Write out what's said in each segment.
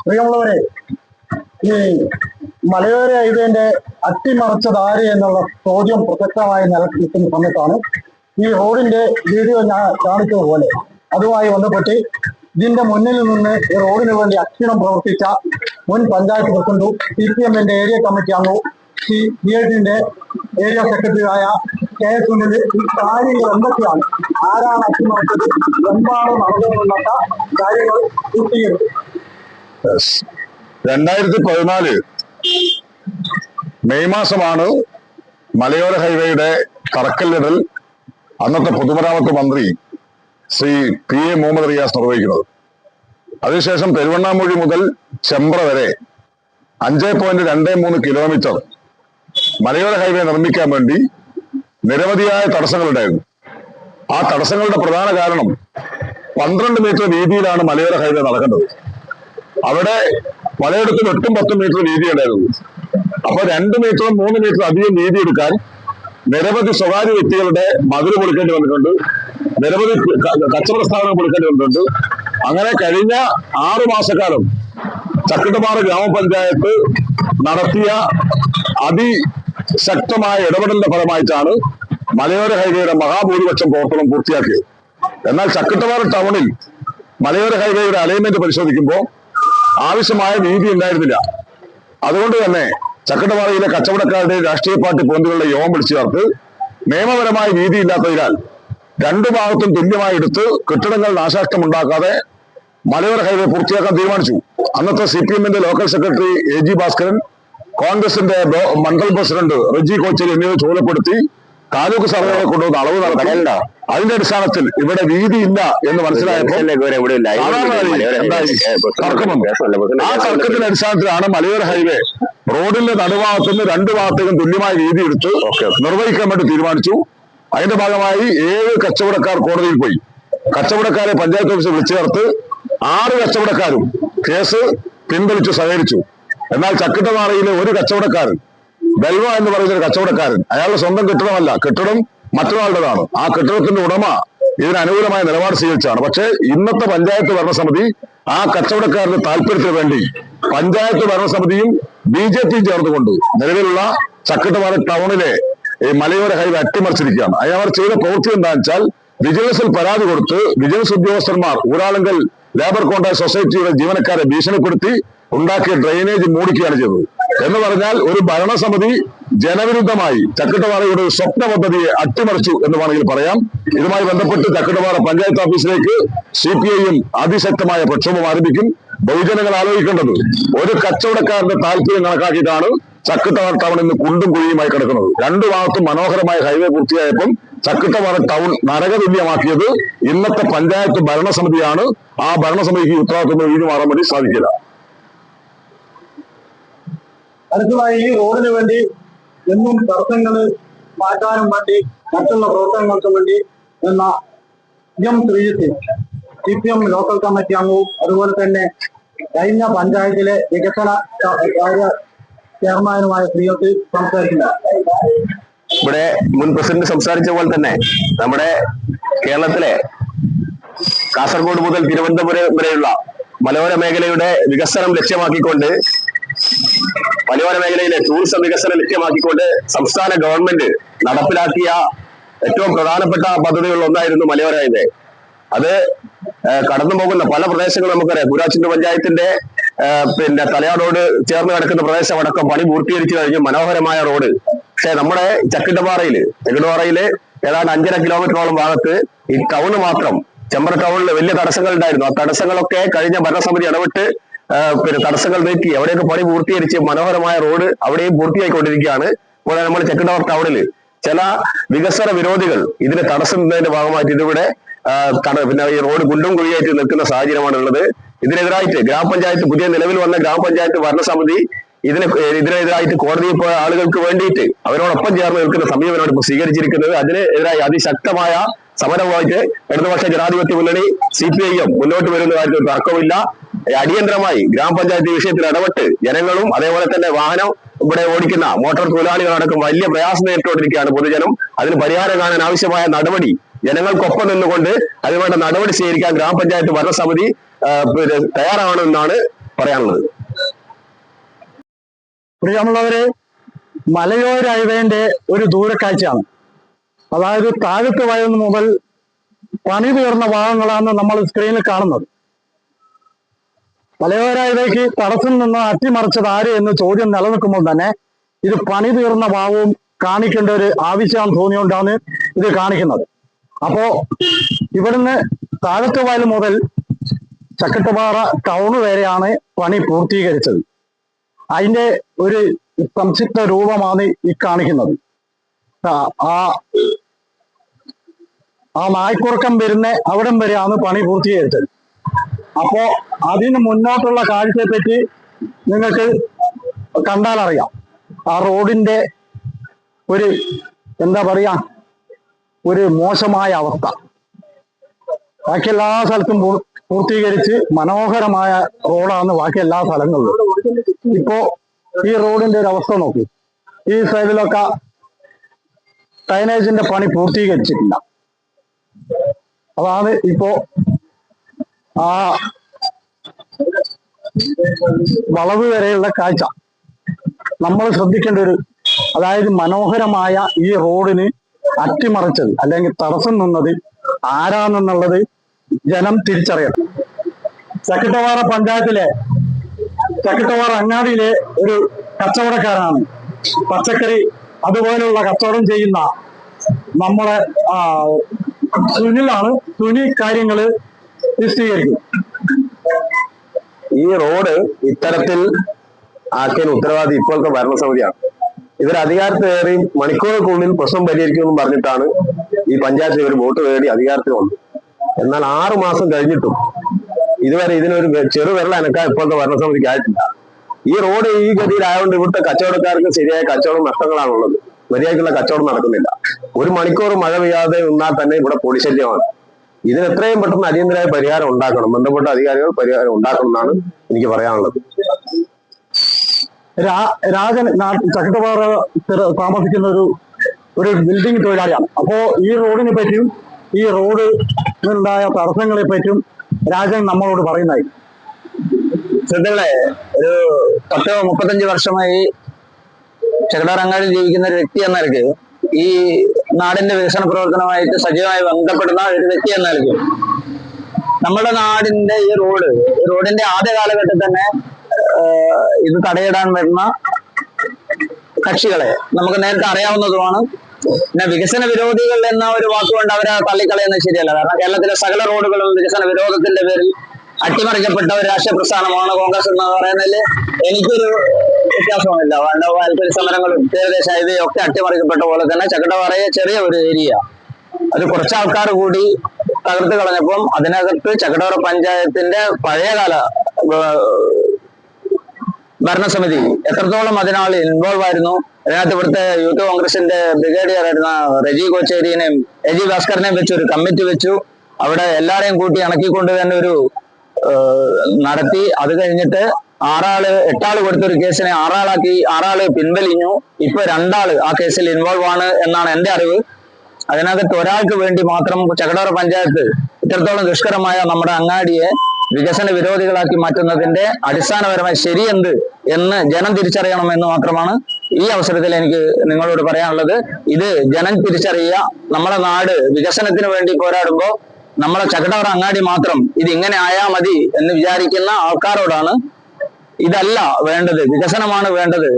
പ്രിയമുള്ളവരെ, ഈ മലയോര ഹൈവേന്റെ അട്ടിമറിച്ചത് ആര് എന്നുള്ള ചോദ്യം പ്രസക്തമായി നിൽക്കുന്ന സമയത്താണ് ഈ റോഡിന്റെ വീഡിയോ ഞാൻ കാണിച്ചതുപോലെ അതുമായി ബന്ധപ്പെട്ട് ഇതിന്റെ മുന്നിൽ നിന്ന് ഈ റോഡിന് വേണ്ടി അക്ഷീണം പ്രവർത്തിച്ച മുൻ പഞ്ചായത്ത് പ്രസിഡന്റും CPM-ന്റെ ഏരിയ കമ്മിറ്റി അംഗവും CDA-ന്റെ ഏരിയ സെക്രട്ടറിയായ KS സുനിൽ ഈ കാര്യങ്ങൾ എന്തൊക്കെയാണ്, ആരാണ് അട്ടിമറിച്ചത്, എന്താണ് നടന്നതെന്നുള്ള കാര്യങ്ങൾ പൂർത്തീകരിച്ചു. 2014 മെയ് മാസമാണ് മലയോര ഹൈവേയുടെ തറക്കല്ലിടൽ അന്നത്തെ പൊതുമരാമത്ത് മന്ത്രി ശ്രീ PA മുഹമ്മദ് റിയാസ് നിർവഹിക്കുന്നത്. അതിനുശേഷം പെരുവണ്ണാമൂഴി മുതൽ ചെമ്പ്ര വരെ 5.23 കിലോമീറ്റർ മലയോര ഹൈവേ നിർമ്മിക്കാൻ വേണ്ടി നിരവധിയായ തടസ്സങ്ങളുണ്ടായിരുന്നു. ആ തടസ്സങ്ങളുടെ പ്രധാന കാരണം 12 മീറ്റർ വീതിയിലാണ് മലയോര ഹൈവേ നടക്കേണ്ടത്. അവിടെ പലയിടത്തും 8-10 മീറ്റർ വീതി ഉണ്ടായിരുന്നു. അപ്പൊ 2 മീറ്ററും 3 മീറ്റർ അധികം വീതി എടുക്കാൻ നിരവധി സ്വകാര്യ വ്യക്തികളുടെ മതിൽ കൊടുക്കേണ്ടി വന്നിട്ടുണ്ട്, നിരവധി കച്ചവട സ്ഥാപനങ്ങൾ കൊടുക്കേണ്ടി വന്നിട്ടുണ്ട്. അങ്ങനെ കഴിഞ്ഞ 6 മാസക്കാലം ചക്കിട്ടപ്പാറ ഗ്രാമപഞ്ചായത്ത് നടത്തിയ അതിശക്തമായ ഇടപെടലിന്റെ ഫലമായിട്ടാണ് മലയോര ഹൈവേയുടെ മഹാഭൂരിപക്ഷം പ്രവർത്തനം പൂർത്തിയാക്കിയത്. എന്നാൽ ചക്കിട്ടപ്പാറ ടൗണിൽ മലയോര ഹൈവേയുടെ അലൈൻമെന്റ് പരിശോധിക്കുമ്പോൾ ആവശ്യമായ വീതി ഉണ്ടായിരുന്നില്ല. അതുകൊണ്ട് തന്നെ ചക്കിട്ടപ്പാറയിലെ കച്ചവടക്കാരുടെ രാഷ്ട്രീയ പാർട്ടി പ്രതിനിധികളുടെ യോഗം വിളിച്ചു ചേർത്ത് നിയമപരമായ വീതി ഇല്ലാത്തതിനാൽ 2 ഭാഗത്തും തുല്യമായി എടുത്ത് കെട്ടിടങ്ങൾ നാശനഷ്ടമുണ്ടാക്കാതെ മലയോര ഹൈവേ പൂർത്തിയാക്കാൻ തീരുമാനിച്ചു. അന്നത്തെ CPM-ന്റെ ലോക്കൽ സെക്രട്ടറി AG ഭാസ്കരൻ, കോൺഗ്രസിന്റെ മണ്ഡൽ പ്രസിഡന്റ് റെജി കോച്ചേരി എന്നിവരെ ചുമതലപ്പെടുത്തി താലൂക്ക് സർവേയെ കൊണ്ടുവന്ന് അളവ് നടത്തണ്ട. അതിന്റെ അടിസ്ഥാനത്തിൽ ഇവിടെ വീതി ഇല്ല എന്ന് മനസ്സിലായപ്പോൾ ആ തർക്കത്തിന്റെ അടിസ്ഥാനത്തിലാണ് മലയോര ഹൈവേ റോഡിന്റെ നടുഭാഗത്തുനിന്ന് 2 ഭാഗത്തേക്കും തുല്യമായ വീതി എടുത്ത് നിർവഹിക്കാൻ വേണ്ടി തീരുമാനിച്ചു. അതിന്റെ ഭാഗമായി 7 കച്ചവടക്കാർ കോടതിയിൽ പോയി. കച്ചവടക്കാരെ പഞ്ചായത്ത് ഓഫീസിൽ വിളിച്ചു ചേർത്ത് 6 കച്ചവടക്കാരും കേസ് പിൻവലിച്ചു സഹകരിച്ചു. എന്നാൽ ചക്കിട്ടപ്പാറയിലെ ഒരു കച്ചവടക്കാരൻ, ബെൽവ എന്ന് പറയുന്ന ഒരു കച്ചവടക്കാരൻ, അയാളുടെ സ്വന്തം കെട്ടിടമല്ല, കെട്ടിടം മറ്റൊരാളുടേതാണ്. ആ കെട്ടിടത്തിന്റെ ഉടമ ഇതിന് അനുകൂലമായ നിലപാട് സ്വീകരിച്ചാണ്. പക്ഷേ ഇന്നത്തെ പഞ്ചായത്ത് ഭരണസമിതി ആ കച്ചവടക്കാരന്റെ താല്പര്യത്തിന് വേണ്ടി പഞ്ചായത്ത് ഭരണസമിതിയും BJP-യും ചേർന്നുകൊണ്ട് നിലവിലുള്ള ചക്കിട്ടപ്പാറ ടൗണിലെ ഈ മലയോര ഹൈവേ അട്ടിമറിച്ചിരിക്കുകയാണ്. അയാൾ ചെയ്ത പ്രവൃത്തി എന്താണെന്ന് വെച്ചാൽ വിജിലൻസിൽ പരാതി കൊടുത്ത് വിജിലൻസ് ഉദ്യോഗസ്ഥന്മാർ ഊരാളുങ്കൽ ലേബർ കോൺട്രാക്ട് സൊസൈറ്റിയുടെ ജീവനക്കാരെ ഭീഷണിപ്പെടുത്തി ഉണ്ടാക്കിയ ഡ്രെയിനേജ് മൂടിക്കുകയാണ് ചെയ്തത്. എന്ന് പറഞ്ഞാൽ ഒരു ഭരണസമിതി ജനവിരുദ്ധമായി ചക്കിട്ടപ്പാറയുടെ ഒരു സ്വപ്ന പദ്ധതിയെ അട്ടിമറിച്ചു എന്ന് വേണമെങ്കിൽ പറയാം. ഇതുമായി ബന്ധപ്പെട്ട് ചക്കിട്ടപ്പാറ പഞ്ചായത്ത് ഓഫീസിലേക്ക് CPI-യും അതിശക്തമായ പ്രക്ഷോഭം ആരംഭിക്കും. ബഹുജനങ്ങൾ ആലോചിക്കേണ്ടത് ഒരു കച്ചവടക്കാരന്റെ താല്പര്യം കണക്കാക്കിയിട്ടാണ് ചക്കിട്ടപ്പാറ ടൗൺ ഇന്ന് കുണ്ടും കുഴിയുമായി കിടക്കുന്നത്. 2 ഭാഗത്തും മനോഹരമായ ഹൈവേ പൂർത്തിയായപ്പോൾ ചക്കിട്ടപ്പാറ ടൗൺ നരകതുല്യമാക്കിയത് ഇന്നത്തെ പഞ്ചായത്ത് ഭരണസമിതിയാണ്. ആ ഭരണസമിതിക്ക് ഉത്തരവാദിത്വം വീഴുമാറാൻ വേണ്ടി സാധിക്കില്ല. അടുത്തതായി ഈ റോഡിന് വേണ്ടി എന്നും തടസ്സങ്ങൾ മാറ്റാനും വേണ്ടി മറ്റുള്ള പ്രവർത്തനങ്ങൾക്കും വേണ്ടി എന്ന ശ്രീജിത്ത് CPM ലോക്കൽ കമ്മിറ്റി അംഗവും അതുപോലെ തന്നെ കഴിഞ്ഞ പഞ്ചായത്തിലെ വികസന കാര്യ ചെയർമാനുമായ ശ്രീജിത്ത് സംസാരിക്കുന്നത്. ഇവിടെ മുൻ പ്രസിഡന്റ് സംസാരിച്ച പോലെ തന്നെ നമ്മുടെ കേരളത്തിലെ കാസർഗോഡ് മുതൽ തിരുവനന്തപുരം വരെയുള്ള മലയോര മേഖലയുടെ വികസനം ലക്ഷ്യമാക്കിക്കൊണ്ട്, മലയോര മേഖലയിലെ ടൂറിസം വികസനം ലക്ഷ്യമാക്കിക്കൊണ്ട് സംസ്ഥാന ഗവൺമെന്റ് നടപ്പിലാക്കിയ ഏറ്റവും പ്രധാനപ്പെട്ട പദ്ധതികളിൽ ഒന്നായിരുന്നു മലയോര ഹൈവേ. അത് കടന്നു പോകുന്ന പല പ്രദേശങ്ങളും നമുക്കറിയാം. കുരാച്ചിന്റെ പഞ്ചായത്തിന്റെ തലയാടോട് ചേർന്ന് കിടക്കുന്ന പ്രദേശം അടക്കം പണി പൂർത്തീകരിച്ചു കഴിഞ്ഞു, മനോഹരമായ റോഡ്. പക്ഷെ നമ്മുടെ ചക്കിട്ടപ്പാറയില് ഏതാണ്ട് 5.5 കിലോമീറ്ററോളം ഭാഗത്ത് ഈ ടൗണ് മാത്രം, ചെമ്പ്ര ടൗണിൽ വലിയ തടസ്സങ്ങൾ ഉണ്ടായിരുന്നു. ആ തടസ്സങ്ങളൊക്കെ കഴിഞ്ഞ ഭരണസമിതി ഇടപെട്ട് തടസ്സങ്ങൾ നീക്കി അവിടെയൊക്കെ പണി പൂർത്തീകരിച്ച് മനോഹരമായ റോഡ് അവിടെയും പൂർത്തിയായിക്കൊണ്ടിരിക്കുകയാണ്. അതുപോലെ നമ്മുടെ ചക്കിട്ടപ്പാറ ടൗണില് ചില വികസന വിരോധികൾ ഇതിന് തടസ്സം നിന്നതിന്റെ ഭാഗമായിട്ട് ഇതിവിടെ ഈ റോഡ് കുണ്ടും കുഴിയായിട്ട് നിൽക്കുന്ന സാഹചര്യമാണ് ഉള്ളത്. ഇതിനെതിരായിട്ട് ഗ്രാമപഞ്ചായത്ത്, പുതിയ നിലവിൽ വന്ന ഗ്രാമപഞ്ചായത്ത് ഭരണസമിതി ഇതിനെതിരായിട്ട് കോടതിയിൽ പോയ ആളുകൾക്ക് വേണ്ടിയിട്ട് അവരോടൊപ്പം ചേർന്ന് നിൽക്കുന്ന സമീപനമാണ് ഇപ്പോൾ സ്വീകരിച്ചിരിക്കുന്നത്. അതിനെതിരായി അതിശക്തമായ സമരമായിട്ട് ഇടതുപക്ഷ ജനാധിപത്യ മുന്നണി CPI-യും മുന്നോട്ട് വരുന്ന കാര്യത്തിൽ തർക്കമില്ല. അടിയന്തരമായി ഗ്രാമപഞ്ചായത്ത് വിഷയത്തിൽ ഇടപെട്ട് ജനങ്ങളും അതേപോലെ തന്നെ വാഹനം ഇവിടെ ഓടിക്കുന്ന മോട്ടോർ തൊഴിലാളികളടക്കം വലിയ പ്രയാസം നേരിട്ടുകൊണ്ടിരിക്കുകയാണ് പൊതുജനം. അതിന് പരിഹാരം കാണാൻ ആവശ്യമായ നടപടി ജനങ്ങൾക്കൊപ്പം നിന്നുകൊണ്ട് അതിനുവേണ്ട നടപടി സ്വീകരിക്കാൻ ഗ്രാമപഞ്ചായത്ത് ഭരണസമിതി തയ്യാറാവണമെന്നാണ് പറയാനുള്ളത്. പ്രിയമുള്ളവരെ, മലയോര ഹൈവേന്റെ ഒരു ദൂരക്കാഴ്ചയാണ്. അതായത് താഴത്ത് വയൽ മുതൽ പണി തീർന്ന ഭാഗങ്ങളാണ് നമ്മൾ സ്ക്രീനിൽ കാണുന്നത്. മലയോര ഹൈവേക്ക് തടസ്സം നിന്ന് അട്ടിമറിച്ചത് ആര് എന്ന് ചോദ്യം നിലനിൽക്കുമ്പോൾ തന്നെ ഇത് പണി തീർന്ന ഭാഗവും കാണിക്കേണ്ട ഒരു ആവശ്യം തോന്നിയോണ്ടാണ് ഇത് കാണിക്കുന്നത്. അപ്പോ ഇവിടുന്ന് താഴത്ത് വയൽ മുതൽ ചക്കട്ടുപാറ ടൗണ് വരെയാണ് പണി പൂർത്തീകരിച്ചത്. അതിന്റെ ഒരു സംക്ഷിപ്ത രൂപമാണ് ഈ കാണിക്കുന്നത്. ആ നായ്ക്കുറക്കം വരുന്ന അവിടം വരെയാണ് പണി പൂർത്തീകരിച്ചത്. അപ്പോ അതിന് മുന്നോട്ടുള്ള കാഴ്ചയെ പറ്റി നിങ്ങൾക്ക് കണ്ടാൽ അറിയാം. ആ റോഡിന്റെ ഒരു എന്താ പറയാ ഒരു മോശമായ അവസ്ഥ. ബാക്കി എല്ലാ സ്ഥലത്തും പൂർത്തീകരിച്ച് മനോഹരമായ റോഡാണ് ബാക്കി എല്ലാ സ്ഥലങ്ങളിലും. ഇപ്പോ ഈ റോഡിന്റെ ഒരു അവസ്ഥ നോക്കൂ. ഈ സൈഡിലൊക്കെ ഡ്രൈനേജിന്റെ പണി പൂർത്തീകരിച്ചിട്ടില്ല. അതാണ് ഇപ്പോ ആ വളവ് വരെയുള്ള കാഴ്ച. നമ്മൾ ശ്രദ്ധിക്കേണ്ട ഒരു, അതായത് മനോഹരമായ ഈ റോഡിന് അട്ടിമറിച്ചത് അല്ലെങ്കിൽ തടസ്സം നിന്നത് ആരാണെന്നുള്ളത് ജനം തിരിച്ചറിയണം. ചക്കട്ടുപാറ പഞ്ചായത്തിലെ ചക്കട്ടുപാറ അങ്ങാടിയിലെ ഒരു കച്ചവടക്കാരനാണ്. പച്ചക്കറി അതുപോലുള്ള കച്ചവടം ചെയ്യുന്ന നമ്മളെ സുനിലാണ്. സുനി കാര്യങ്ങള് വിശദീകരിക്കും. ഈ റോഡ് ഇത്തരത്തിൽ ആക്കിയതിന് ഉത്തരവാദി ഇപ്പോഴത്തെ ഭരണസമിതിയാണ്. ഇവർ അധികാരത്തിലേറി മണിക്കൂറുകൾക്കുള്ളിൽ പ്രശ്നം പരിഹരിക്കുമെന്നും പറഞ്ഞിട്ടാണ് ഈ പഞ്ചായത്തിൽ ഒരു വോട്ട് നേടി അധികാരത്തിൽ വന്നത്. എന്നാൽ 6 മാസം കഴിഞ്ഞിട്ടും ഇതുവരെ ഇതിനൊരു ചെറുവിരൽ അനക്കാൻ ഇപ്പോഴത്തെ ഭരണസമിതിക്ക് ആയിട്ടില്ല. ഈ റോഡ് ഈ ഗതിയിലായതുകൊണ്ട് ഇവിടുത്തെ കച്ചവടക്കാർക്ക് ശരിയായ കച്ചവടം നഷ്ടങ്ങളാണുള്ളത്. മര്യാദയ്ക്കുള്ള കച്ചവടം നടക്കുന്നില്ല. 1 മണിക്കൂർ മഴ പെയ്യാതെ നിന്നാൽ തന്നെ ഇവിടെ പൊടിശല്യമാണ്. ഇതിന് എത്രയും പെട്ടെന്ന് അടിയന്തരമായ പരിഹാരം ഉണ്ടാക്കണം. ബന്ധപ്പെട്ട അധികാരികൾ പരിഹാരം ഉണ്ടാക്കണം എന്നാണ് എനിക്ക് പറയാനുള്ളത്. രാജൻ ചക്കട്ടുപാറ താമസിക്കുന്ന ഒരു ബിൽഡിംഗ് തൊഴിലാളിയാണ്. അപ്പോ ഈ റോഡിനെ പറ്റിയും ഈ റോഡിനുണ്ടായ തടസ്സങ്ങളെ പറ്റിയും രാജൻ നമ്മളോട് പറയുന്നതായി. ശ്രദ്ധകളെ, ഒരു 10-35 വർഷമായി ചക്കടാറങ്ങാടിൽ ജീവിക്കുന്ന ഒരു വ്യക്തി എന്ന നിലയ്ക്ക്, ഈ നാടിന്റെ വികസന പ്രവർത്തനമായിട്ട് സജീവമായി ബന്ധപ്പെടുന്ന ഒരു വ്യക്തി എന്ന നിലയ്ക്ക്, നമ്മുടെ നാടിന്റെ ഈ റോഡിന്റെ ആദ്യ കാലഘട്ടത്തിൽ തന്നെ ഇത് തടയിടാൻ വരുന്ന കക്ഷികളെ നമുക്ക് നേരത്തെ അറിയാവുന്നതുമാണ്. പിന്നെ വികസന വിരോധികൾ എന്ന ഒരു വാക്കുകൊണ്ട് അവരെ തള്ളിക്കളയുന്നത് ശരിയല്ല. കാരണം കേരളത്തിലെ സകല റോഡുകളും വികസന വിരോധത്തിന്റെ പേരിൽ അട്ടിമറിക്കപ്പെട്ട ഒരു രാഷ്ട്രീയ പ്രസ്ഥാനമാണ് കോൺഗ്രസ് എന്ന് പറയുന്നതിൽ എനിക്കൊരു വ്യത്യാസവുമില്ല. താല്പര്യ സമരങ്ങളും തീരദേശ ഹൈവേയും ഒക്കെ അട്ടിമറിക്കപ്പെട്ട പോലെ തന്നെ ചക്കട്ടുപാറയെ ചെറിയ ഒരു ഏരിയ അത് കുറച്ച് ആൾക്കാർ കൂടി തകർത്ത് കളഞ്ഞപ്പം അതിനകത്ത് ചക്കട്ടുപാറ പഞ്ചായത്തിന്റെ പഴയകാല ഭരണസമിതി എത്രത്തോളം അതിനാൾ ഇൻവോൾവ് ആയിരുന്നു. അതിനകത്ത് ഇവിടുത്തെ യൂത്ത് കോൺഗ്രസിന്റെ ബ്രിഗേഡിയർ ആയിരുന്ന റെജി കോച്ചേരിനെയും രജി ഭാസ്കറിനെയും വെച്ച് ഒരു കമ്മിറ്റി വെച്ചു. അവിടെ എല്ലാരെയും കൂട്ടി ഇണക്കിക്കൊണ്ട് തന്നെ ഒരു നടത്തി. അത് കഴിഞ്ഞിട്ട് 8 ആള് കൊടുത്തൊരു കേസിനെ 6 ആളാക്കി. 6 ആള് പിൻവലിഞ്ഞു. ഇപ്പൊ 2 ആള് ആ കേസിൽ ഇൻവോൾവ് ആണ് എന്നാണ് എന്റെ അറിവ്. അതിനകത്ത് ഒരാൾക്ക് വേണ്ടി മാത്രം ചക്കട്ടുപാറ പഞ്ചായത്ത് ഇത്രത്തോളം ദുഷ്കരമായ നമ്മുടെ അങ്ങാടിയെ വികസന വിരോധികളാക്കി മാറ്റുന്നതിന്റെ അടിസ്ഥാനപരമായി ശരിയെന്ത് എന്ന് ജനം തിരിച്ചറിയണം എന്ന് മാത്രമാണ് ഈ അവസരത്തിൽ എനിക്ക് നിങ്ങളോട് പറയാനുള്ളത്. ഇത് ജനം തിരിച്ചറിയുക. നമ്മുടെ നാട് വികസനത്തിന് വേണ്ടി പോരാടുമ്പോൾ നമ്മളെ ചക്കട്ടുപാറ അങ്ങാടി മാത്രം ഇതിങ്ങനെ ആയാ മതി എന്ന് വിചാരിക്കുന്ന ആൾക്കാരോടാണ് ഇതല്ല വേണ്ടത്, വികസനമാണ് വേണ്ടത്.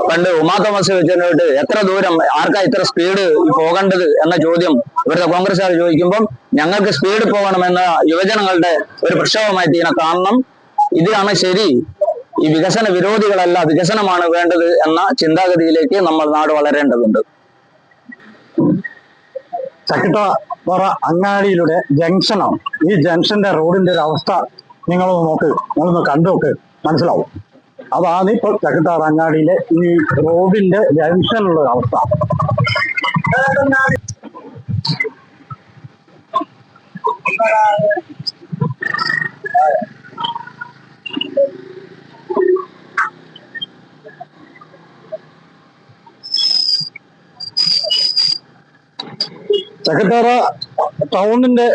പണ്ട് ഉമാ തോമസ് വെച്ചിട്ട് എത്ര ദൂരം, ആർക്കാ ഇത്ര സ്പീഡ് പോകേണ്ടത് എന്ന ചോദ്യം ഇവിടുത്തെ കോൺഗ്രസ്സുകാർ ചോദിക്കുമ്പം ഞങ്ങൾക്ക് സ്പീഡ് പോകണമെന്ന യുവജനങ്ങളുടെ ഒരു പ്രക്ഷോഭമായി ഇതിനെ കാണണം. ഇതിലാണ് ശരി. ഈ വികസന വിരോധികളല്ല, വികസനമാണ് വേണ്ടത് എന്ന ചിന്താഗതിയിലേക്ക് നമ്മൾ നാട് വളരേണ്ടതുണ്ട്. ചക്കട്ടുപാറ അങ്ങാടിയിലൂടെ ജംഗ്ഷനാണ്. ഈ ജംഗ്ഷന്റെ റോഡിന്റെ ഒരു അവസ്ഥ നിങ്ങളൊന്ന് കണ്ടു നോക്ക്, മനസ്സിലാവും. അതാണ് ഇപ്പോൾ ചക്കട്ടുപാറ അങ്ങാടിയിലെ ഈ റോഡിന്റെ ജംഗ്ഷനുള്ള അവസ്ഥ. ചക്കട്ടുപാറ ടൗണിന്റെ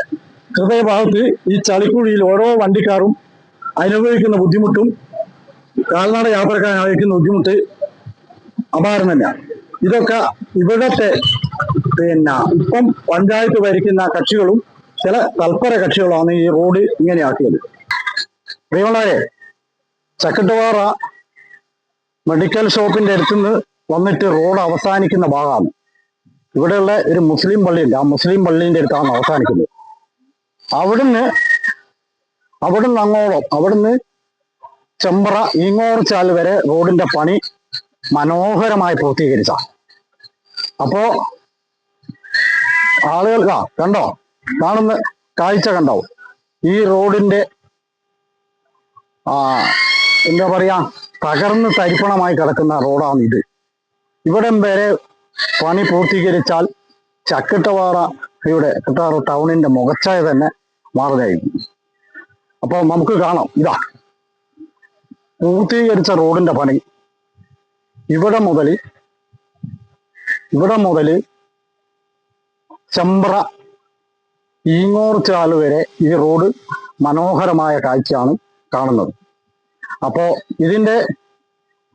ഹൃദയഭാഗത്ത് ഈ ചളിക്കുഴിയിൽ ഓരോ വണ്ടിക്കാരും അനുഭവിക്കുന്ന ബുദ്ധിമുട്ടും കാൽനട യാത്രക്കാരൻ അനുഭവിക്കുന്ന ബുദ്ധിമുട്ട് അപാരം തന്നെയാണ്. ഇതൊക്കെ ഇവിടത്തെ ഇപ്പം പഞ്ചായത്ത് ഭരിക്കുന്ന കക്ഷികളും ചില തൽപര കക്ഷികളാണ് ഈ റോഡ് ഇങ്ങനെയാക്കിയത്. പ്രിയമുള്ളവരെ, ചക്കട്ടുപാറ മെഡിക്കൽ ഷോപ്പിന്റെ അടുത്തുനിന്ന് വന്നിട്ട് റോഡ് അവസാനിക്കുന്ന ഭാഗമാണ്. ഇവിടെയുള്ള ഒരു മുസ്ലിം പള്ളിയുണ്ട്, ആ മുസ്ലിം പള്ളിന്റെ അടുത്താണ് അവസാനിക്കുന്നത്. അവിടുന്ന് അങ്ങോളം, അവിടുന്ന് ചെമ്പ്ര ഈങ്ങോർച്ചാൽ വരെ റോഡിന്റെ പണി മനോഹരമായി പൂർത്തീകരിച്ച. അപ്പോ ആളുകൾ കണ്ടോ, കാണുന്ന കാഴ്ച കണ്ടോ, ഈ റോഡിന്റെ എന്താ പറയാ, തകർന്ന് തരിപ്പണമായി കിടക്കുന്ന റോഡാണ് ഇത്. ഇവിടം വരെ പണി പൂർത്തീകരിച്ചാൽ ചക്കട്ടുപാറയുടെ ടൗണിന്റെ മുഖച്ഛായ തന്നെ മാറുന്നതായിരിക്കും. അപ്പൊ നമുക്ക് കാണാം, ഇതാ പൂർത്തീകരിച്ച റോഡിന്റെ പണി ഇവിടെ മുതൽ ചെമ്പ്ര ഈങ്ങോർച്ചാൽ വരെ ഈ റോഡ് മനോഹരമായ കാഴ്ചയാണ് കാണുന്നത്. അപ്പോ ഇതിന്റെ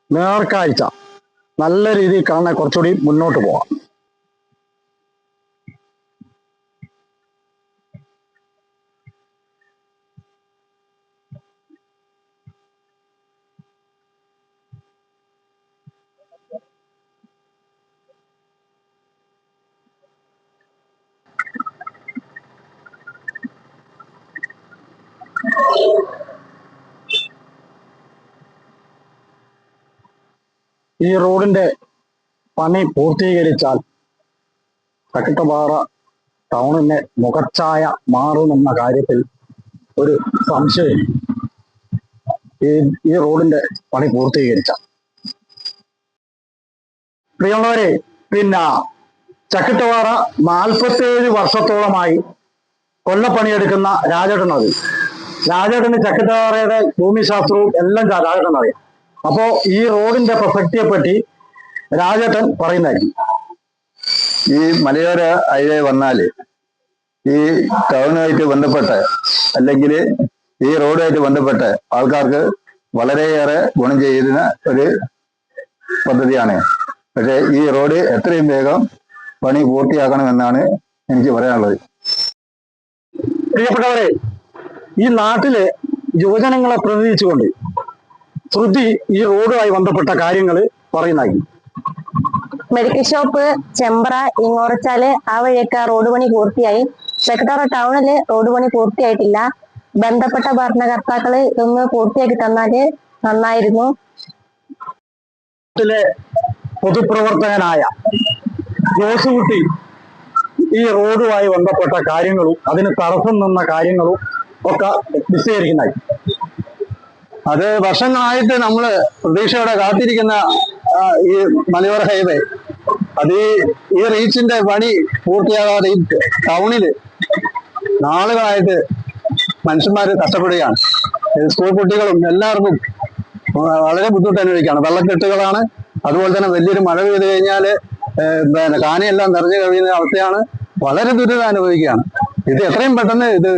നേർക്കാഴ്ച നല്ല രീതിയിൽ കാണാൻ കുറച്ചുകൂടി മുന്നോട്ട് പോവാം. ഈ റോഡിന്റെ പണി പൂർത്തീകരിച്ചാൽ ചക്കട്ടുപാറ ടൗണിന്റെ മുഖച്ഛായ മാറുമെന്ന കാര്യത്തിൽ ഒരു സംശയം. ഈ റോഡിന്റെ പണി പൂർത്തീകരിച്ച പ്രിയമുള്ളവരെ, ചക്കട്ടുപാറ 47 വർഷത്തോളമായി കൊല്ലപ്പണിയെടുക്കുന്ന രാജേട്ടനത്. രാജേട്ടന് ചക്കട്ടുപാറയുടെ ഭൂമിശാസ്ത്രവും എല്ലാം രാജേട്ടൻ അറിയാം. അപ്പോ ഈ റോഡിന്റെ പ്രസക്തിയെ പറ്റി രാജേട്ടൻ പറയുന്നതായിരിക്കും. ഈ മലയോര ഹൈവേ വന്നാല് ഈ ടൗണുമായിട്ട് ബന്ധപ്പെട്ട് അല്ലെങ്കിൽ ഈ റോഡുമായിട്ട് ബന്ധപ്പെട്ട് ആൾക്കാർക്ക് വളരെയേറെ ഗുണം ചെയ്യുന്ന ഒരു പദ്ധതിയാണ്. പക്ഷെ ഈ റോഡ് എത്രയും വേഗം പണി പൂർത്തിയാക്കണമെന്നാണ് എനിക്ക് പറയാനുള്ളത്. പ്രിയപ്പെട്ടവരെ, ഈ നാട്ടിലെ യുവജനങ്ങളെ പ്രതിനിധിച്ചുകൊണ്ട് ശ്രുതി ഈ റോഡുമായി ബന്ധപ്പെട്ട കാര്യങ്ങൾ പറയുന്നതായി. മെഡിക്കൽ ഷോപ്പ്, ചെമ്പ്ര, ഇങ്ങോറച്ചാല് ആ വഴിയൊക്കെ റോഡ് പണി പൂർത്തിയായി. ചക്കട്ടുപാറ ടൗണില് റോഡ് പണി പൂർത്തിയായിട്ടില്ല. ബന്ധപ്പെട്ട ഭരണകർത്താക്കള് ഇതൊന്ന് പൂർത്തിയാക്കി തന്നാല് നന്നായിരുന്നു. പൊതുപ്രവർത്തകനായ ജോസുകുട്ടി ഈ റോഡുമായി ബന്ധപ്പെട്ട കാര്യങ്ങളും അതിന് തടസ്സം നിന്ന കാര്യങ്ങളും ഒക്കെ വിശദീകരിക്കുന്നതായി. അത് വർഷങ്ങളായിട്ട് നമ്മള് പ്രതീക്ഷയോടെ കാത്തിരിക്കുന്ന ഈ മലയോര ഹൈവേ, അത് ഈ റീച്ചിന്റെ പണി പൂർത്തിയാകാതെ ഈ ടൗണില് നാളുകളായിട്ട് മനുഷ്യന്മാര് കഷ്ടപ്പെടുകയാണ്. സ്കൂൾ കുട്ടികളും എല്ലാവർക്കും വളരെ ബുദ്ധിമുട്ട് അനുഭവിക്കുകയാണ്. വെള്ളക്കെട്ടുകളാണ്. അതുപോലെ തന്നെ വലിയൊരു മഴ പെയ്ത് കഴിഞ്ഞാല് കാനയെല്ലാം നിറഞ്ഞു കഴിയുന്ന അവസ്ഥയാണ്. വളരെ ദുരിതം അനുഭവിക്കുകയാണ്. ഇത് എത്രയും പെട്ടെന്ന് ഇത്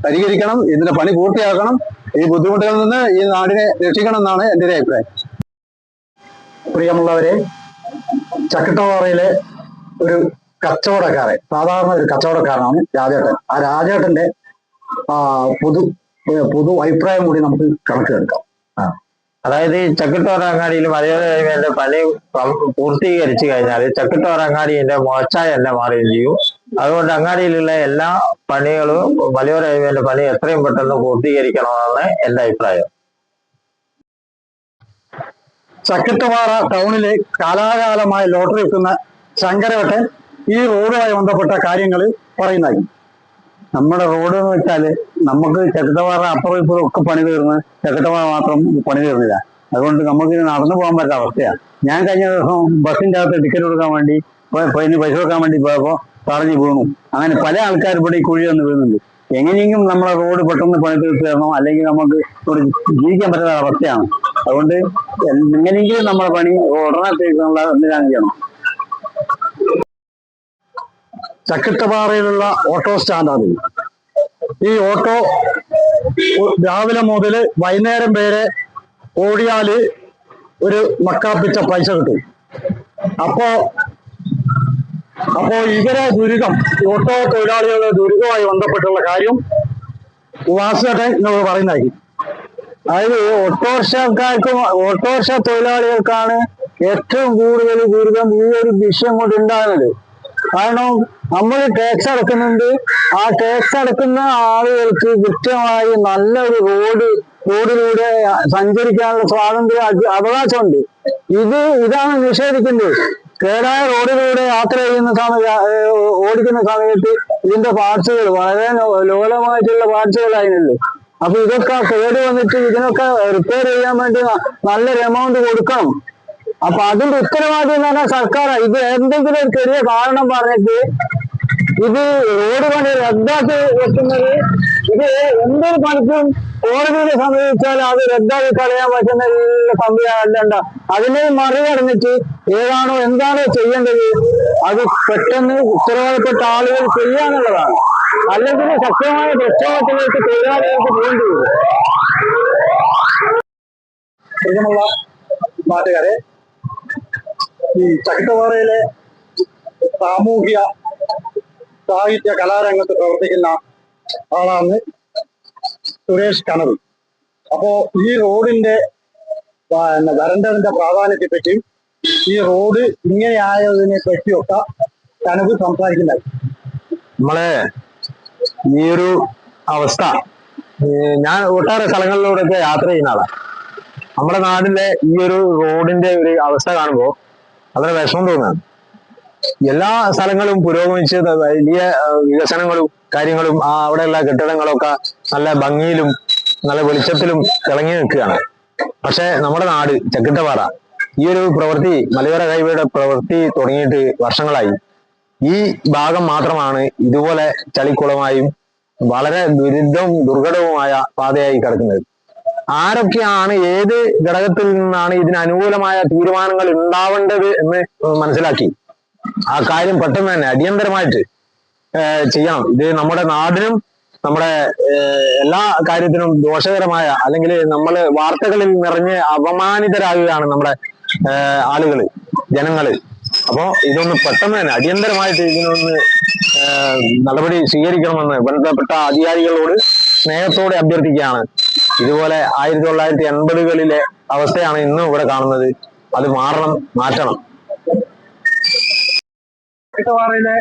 പരിഹരിക്കണം. ഇതിന്റെ പണി പൂർത്തിയാക്കണം. ഈ ബുദ്ധിമുട്ടുകളിൽ നിന്ന് ഈ നാടിനെ രക്ഷിക്കണം എന്നാണ് എൻ്റെ ഒരു അഭിപ്രായം. പ്രിയമുള്ളവരെ, ചക്കട്ടുപാറയിലെ ഒരു സാധാരണ ഒരു കച്ചവടക്കാരനാണ് രാജേട്ടൻ. ആ രാജേട്ടന്റെ പൊതു അഭിപ്രായം കൂടി നമുക്ക് കണക്കെടുക്കാം. അതായത് ഈ ചക്കട്ടുപാറ അങ്ങാടിയിൽ മലയോര ഹൈവേന്റെ പണി പൂർത്തീകരിച്ചു കഴിഞ്ഞാൽ ചക്കട്ടുപാറ അങ്ങാടിന്റെ മോശായ തന്നെ മാറുകയും ചെയ്യും. അതുകൊണ്ട് അങ്ങാടിയിലുള്ള എല്ലാ പണികളും മലയോര ഹൈവേന്റെ പണി എത്രയും പെട്ടെന്ന് പൂർത്തീകരിക്കണമെന്നാണ് എന്റെ അഭിപ്രായം. ചക്കട്ടുപാറ ടൗണിലെ കാലാകാലമായി ലോട്ടറി വെക്കുന്ന ശങ്കരവട്ടൻ ഈ റോഡുമായി ബന്ധപ്പെട്ട കാര്യങ്ങൾ പറയുന്നതായി. നമ്മുടെ റോഡ് എന്ന് വെച്ചാല് നമുക്ക് ചക്കട്ടുപാറ അപ്പുറം ഇപ്പുറം ഒക്കെ പണി തീർന്ന് ചക്കട്ടുപാറ മാത്രം പണി തീർന്നില്ല. അതുകൊണ്ട് നമുക്ക് നടന്നു പോകാൻ പറ്റാത്ത അവസ്ഥയാണ്. ഞാൻ കഴിഞ്ഞ ദിവസം ബസ്സിന്റെ അകത്ത് ടിക്കറ്റ് കൊടുക്കാൻ വേണ്ടി ഇനി പൈസ കൊടുക്കാൻ വേണ്ടി പോയപ്പോ തടഞ്ഞു വീണു. അങ്ങനെ പല ആൾക്കാർ ഇവിടെ ഈ കുഴി വന്ന് വീഴുന്നുണ്ട്. എങ്ങനെയെങ്കിലും നമ്മളെ റോഡ് പെട്ടെന്ന് പണി തീർത്ത് തരണം, അല്ലെങ്കിൽ നമുക്ക് ഇവിടെ ജീവിക്കാൻ പറ്റാത്ത അവസ്ഥയാണ്. അതുകൊണ്ട് എങ്ങനെയെങ്കിലും നമ്മളെ പണി ഉടനെ തീർക്കാനുള്ള എന്തിനാണ് ചെയ്യണം. ചക്കട്ടുപാറയിലുള്ള ഓട്ടോ സ്റ്റാൻഡാണ്. ഈ ഓട്ടോ രാവിലെ മുതൽ വൈകുന്നേരം വരെ ഓടിയാല് ഒരു നക്കാപ്പിച്ച പൈസ കിട്ടും. അപ്പോ ഇവരെ ദുരിതം, ഓട്ടോ തൊഴിലാളികളുടെ ദുരിതവുമായി ബന്ധപ്പെട്ടുള്ള കാര്യം വാസുദേവൻ നിങ്ങൾ പറയുന്നതായിരിക്കും. അതായത് ഓട്ടോറിക്ഷ തൊഴിലാളികൾക്കാണ് ഏറ്റവും കൂടുതൽ ദുരിതം ഈ ഒരു വിഷയം കൊണ്ട് ഉണ്ടാകുന്നത്. കാരണം നമ്മൾ ടാക്സ് അടക്കുന്നുണ്ട്, ആ ടാക്സ് അടക്കുന്ന ആളുകൾക്ക് കൃത്യമായി നല്ലൊരു റോഡിലൂടെ സഞ്ചരിക്കാനുള്ള സ്വാതന്ത്ര്യ അവകാശമുണ്ട്. ഇതാണ് നിഷേധിക്കുന്നത്. കേടായ റോഡിലൂടെ യാത്ര ചെയ്യുന്ന ഓടിക്കുന്ന സമയത്ത് ഇതിന്റെ പാർട്സുകൾ വളരെ ലോലമായിട്ടുള്ള പാർട്സുകളായിരുന്നല്ലോ. അപ്പൊ ഇതൊക്കെ കേട് വന്നിട്ട് ഇതിനൊക്കെ റിപ്പയർ ചെയ്യാൻ വേണ്ടി നല്ലൊരു എമൗണ്ട് കൊടുക്കണം. അപ്പൊ അതിന്റെ ഉത്തരവാദിത്വം എന്ന് പറഞ്ഞാൽ സർക്കാരാണ്. ഇത് എന്തെങ്കിലും ഒരു ചെറിയ കാരണം പറഞ്ഞിട്ട് ഇത് റോഡ് പണി റദ്ദാക്കി വെക്കുന്നത്, ഇത് എന്തൊരു പണിക്കും കോടതിയെ സമീപിച്ചാൽ അത് റദ്ദാക്കി കളയാൻ പറ്റുന്ന സംവിധാനമല്ല. അതിനെ മറികടന്നിട്ട് എന്താണോ ചെയ്യേണ്ടത് അത് പെട്ടെന്ന് ഉത്തരവാദപ്പെട്ട ആളുകൾ ചെയ്യാനുള്ളതാണ്. അല്ലെങ്കിൽ ശക്തമായ പ്രക്ഷോഭത്തിലേക്ക് തൊഴിലാളികൾക്ക് പോകേണ്ടി വരും. പ്രിയമുള്ള നാട്ടുകാരെ, ഈ ചകിട്ടപ്പാറയിലെ സാമൂഹ്യ സാഹിത്യ കലാരംഗത്ത് പ്രവർത്തിക്കുന്ന ആളാണ് സുരേഷ് കനവ്. അപ്പോ ഈ റോഡിന്റെ വരണ്ടതിന്റെ പ്രാധാന്യത്തെ പറ്റിയും ഈ റോഡ് ഇങ്ങനെയായതിനെ പറ്റിയൊക്കെ കനവ് സംസാരിക്കുന്നത്. നമ്മളെ ഈ ഒരു അവസ്ഥ ഞാൻ ഒട്ടേറെ സ്ഥലങ്ങളിലൂടെയൊക്കെ യാത്ര ചെയ്യുന്ന ആളാണ്. നമ്മുടെ നാടിന്റെ ഈ ഒരു റോഡിന്റെ ഒരു അവസ്ഥ കാണുമ്പോൾ വളരെ വിഷമം തോന്നുകയാണ്. എല്ലാ സ്ഥലങ്ങളും പുരോഗമിച്ച് വലിയ വികസനങ്ങളും കാര്യങ്ങളും അവിടെയുള്ള കെട്ടിടങ്ങളൊക്കെ നല്ല ഭംഗിയിലും നല്ല വെളിച്ചത്തിലും തിളങ്ങി നിൽക്കുകയാണ്. പക്ഷെ നമ്മുടെ നാട് ചക്കിട്ടപ്പാറ ഈ ഒരു പ്രവൃത്തി, മലയോര ഹൈവേയുടെ പ്രവൃത്തി തുടങ്ങിയിട്ട് വർഷങ്ങളായി. ഈ ഭാഗം മാത്രമാണ് ഇതുപോലെ ചളിക്കുളമായും വളരെ ദുർഘടവുമായ പാതയായി കിടക്കുന്നത്. ആരൊക്കെയാണ്, ഏത് ഘടകത്തിൽ നിന്നാണ് ഇതിന് അനുകൂലമായ തീരുമാനങ്ങൾ ഉണ്ടാവേണ്ടത് എന്ന് മനസ്സിലാക്കി ആ കാര്യം പെട്ടെന്ന് തന്നെ അടിയന്തരമായിട്ട് ചെയ്യണം. ഇത് നമ്മുടെ നാടിനും നമ്മുടെ എല്ലാ കാര്യത്തിനും ദോഷകരമായ, അല്ലെങ്കിൽ നമ്മൾ വാർത്തകളിൽ നിറഞ്ഞ് അപമാനിതരാകുകയാണ് നമ്മുടെ ജനങ്ങള്. അപ്പോ ഇതൊന്ന് പെട്ടെന്ന് തന്നെ അടിയന്തരമായിട്ട് ഇതിനൊന്ന് നടപടി സ്വീകരിക്കണമെന്ന് ബന്ധപ്പെട്ട അധികാരികളോട് സ്നേഹത്തോടെ അഭ്യർത്ഥിക്കുകയാണ്. ഇതുപോലെ 1980-കളിലെ അവസ്ഥയാണ് ഇന്നും ഇവിടെ കാണുന്നത്. അത് മാറ്റണം. ചക്കിട്ടപ്പാറയിലെ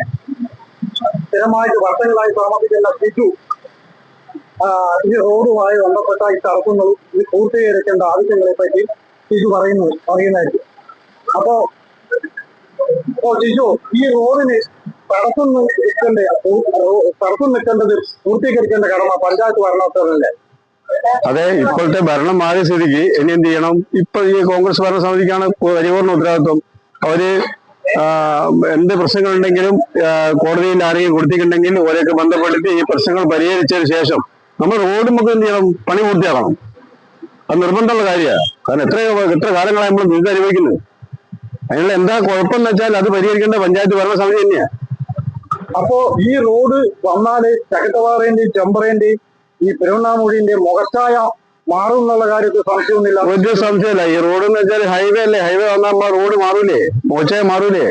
സ്ഥിരമായിട്ട് വർഷങ്ങളായി താമസിക്കുന്ന ബിജു ഈ റോഡുമായി ബന്ധപ്പെട്ട ഈ തടസ്സങ്ങളും ഇത് പൂർത്തീകരിക്കേണ്ട ആവശ്യങ്ങളെ പറ്റി ബിജു പറയുന്നതായിരിക്കും. അപ്പോ ജിജു, ഈ റോഡിന് തടസ്സം നിൽക്കേണ്ടത് പൂർത്തീകരിക്കേണ്ട കടമ പഞ്ചായത്ത് ഭരണത്തിലല്ലേ? അതെ, ഇപ്പോഴത്തെ ഭരണം മാറിയ സ്ഥിതിക്ക് ഇനി എന്ത് ചെയ്യണം? ഇപ്പൊ ഈ കോൺഗ്രസ് ഭരണസമിതിക്കാണ് പരിപൂർണ്ണ ഉത്തരവാദിത്വം. അവര് എന്ത് പ്രശ്നങ്ങളുണ്ടെങ്കിലും കോടതിയിൽ ആരെങ്കിലും കൊടുത്തിട്ടുണ്ടെങ്കിൽ അവരെയൊക്കെ ബന്ധപ്പെടുത്തി ഈ പ്രശ്നങ്ങൾ പരിഹരിച്ചതിന് ശേഷം നമ്മൾ റോഡ് നമുക്ക് എന്ത് ചെയ്യണം? പണി പൂർത്തിയാക്കണം. അത് നിർബന്ധമുള്ള കാര്യമാണ്. കാരണം എത്ര കാലങ്ങളായി നമ്മൾ ദുരിതം അനുഭവിക്കുന്നത്. അതിനുള്ള എന്താ കുഴപ്പമെന്ന് വെച്ചാൽ അത് പരിഹരിക്കേണ്ട പഞ്ചായത്ത് ഭരണസമിതി തന്നെയാണ്. അപ്പോ ഈ റോഡ് വന്നാല് ചക്കിട്ടപ്പാറേന്റെയും ചെമ്പറേന്റെയും ഈ പെരുവണ്ണാമൂഴിന്റെയും മുഖച്ഛായ മാറും എന്നുള്ള കാര്യത്തിൽ സംശയമൊന്നുമില്ല. ഒരു സംശയമില്ല. ഈ റോഡ് എന്ന് വെച്ചാൽ ഹൈവേ അല്ലേ, ഹൈവേ വന്നാൽ നമ്മൾ റോഡ് മാറൂലേ, മോശമായി മാറൂലേ.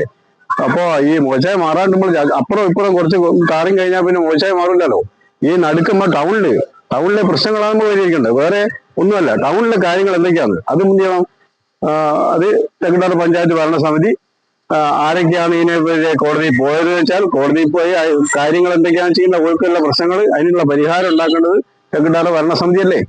അപ്പൊ ഈ മോശമായി മാറാൻ നമ്മൾ അപ്പുറം ഇപ്പുറം കുറച്ച് കാര്യം കഴിഞ്ഞാൽ പിന്നെ മോശമായി മാറില്ലല്ലോ. ഈ നടുക്കുമ്പോ ടൗണിലെ പ്രശ്നങ്ങളാണ് നമ്മൾ പരിഹരിക്കേണ്ടത്, വേറെ ഒന്നുമല്ല. ടൗണിലെ കാര്യങ്ങൾ എന്തൊക്കെയാണ് അത് എന്ത് ചെയ്യണം? അത് ചക്കിട്ടപ്പാറ പഞ്ചായത്ത് ഭരണസമിതി ആരൊക്കെയാണ് ഇതിനെ കോടതിയിൽ പോയത് വെച്ചാൽ കോടതിയിൽ പോയി കാര്യങ്ങൾ എന്തൊക്കെയാണ് ചെയ്യുന്ന ഒഴുക്കുള്ള പ്രശ്നങ്ങൾ അതിനുള്ള പരിഹാരം ഉണ്ടാക്കേണ്ടത് ചക്കിട്ടപ്പാറ ഭരണസമിതി അല്ലേ.